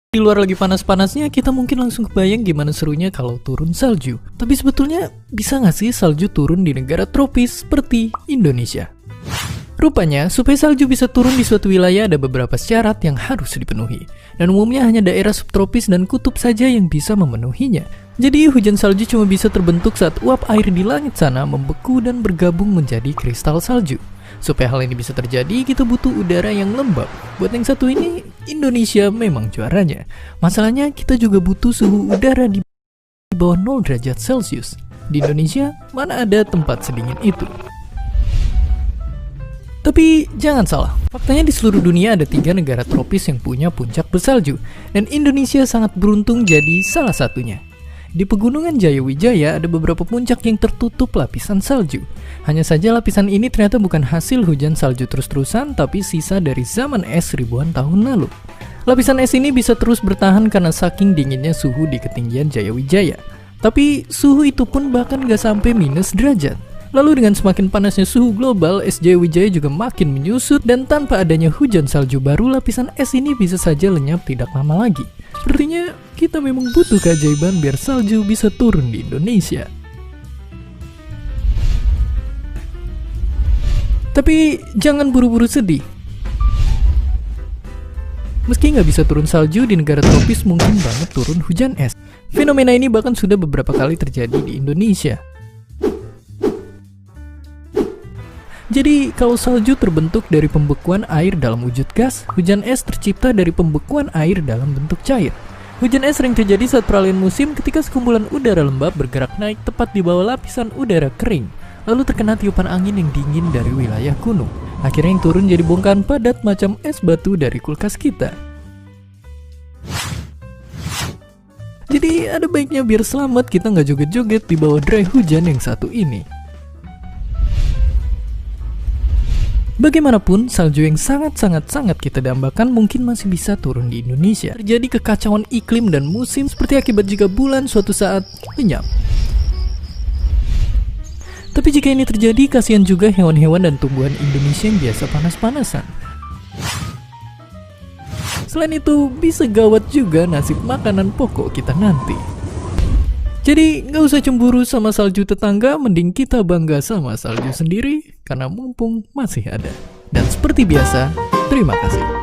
Di luar lagi panas-panasnya, kita mungkin langsung kebayang gimana serunya kalau turun salju. Tapi sebetulnya bisa nggak sih salju turun di negara tropis seperti Indonesia? Rupanya, supaya salju bisa turun di suatu wilayah ada beberapa syarat yang harus dipenuhi. Dan umumnya hanya daerah subtropis dan kutub saja yang bisa memenuhinya. Jadi hujan salju cuma bisa terbentuk saat uap air di langit sana membeku dan bergabung menjadi kristal salju. Supaya hal ini bisa terjadi, kita butuh udara yang lembab. Buat yang satu ini, Indonesia memang juaranya. Masalahnya, kita juga butuh suhu udara di bawah 0 derajat Celcius. Di Indonesia, mana ada tempat sedingin itu? Tapi jangan salah, faktanya di seluruh dunia ada 3 negara tropis yang punya puncak bersalju. Dan Indonesia sangat beruntung jadi salah satunya. Di pegunungan Jayawijaya ada beberapa puncak yang tertutup lapisan salju. Hanya saja lapisan ini ternyata bukan hasil hujan salju terus-terusan, tapi sisa dari zaman es ribuan tahun lalu. Lapisan es ini bisa terus bertahan karena saking dinginnya suhu di ketinggian Jayawijaya. Tapi suhu itu pun bahkan gak sampai minus derajat. Lalu dengan semakin panasnya suhu global, es Jayawijaya juga makin menyusut dan tanpa adanya hujan salju baru, lapisan es ini bisa saja lenyap tidak lama lagi. Sepertinya kita memang butuh keajaiban biar salju bisa turun di Indonesia. Tapi jangan buru-buru sedih. Meski nggak bisa turun salju di negara tropis, mungkin banget turun hujan es. Fenomena ini bahkan sudah beberapa kali terjadi di Indonesia. Jadi, kalau salju terbentuk dari pembekuan air dalam wujud gas, hujan es tercipta dari pembekuan air dalam bentuk cair. Hujan es sering terjadi saat peralihan musim ketika sekumpulan udara lembab bergerak naik tepat di bawah lapisan udara kering, lalu terkena tiupan angin yang dingin dari wilayah gunung. Akhirnya yang turun jadi bongkahan padat macam es batu dari kulkas kita. Jadi, ada baiknya biar selamat kita nggak joget-joget di bawah derai hujan yang satu ini. Bagaimanapun, salju yang sangat kita dambakan mungkin masih bisa turun di Indonesia. Terjadi kekacauan iklim dan musim seperti akibat jika bulan suatu saat lenyap. Tapi jika ini terjadi, kasihan juga hewan-hewan dan tumbuhan Indonesia yang biasa panas-panasan. Selain itu, bisa gawat juga nasib makanan pokok kita nanti. Jadi nggak usah cemburu sama salju tetangga, mending kita bangga sama salju sendiri karena mumpung masih ada. Dan seperti biasa, terima kasih.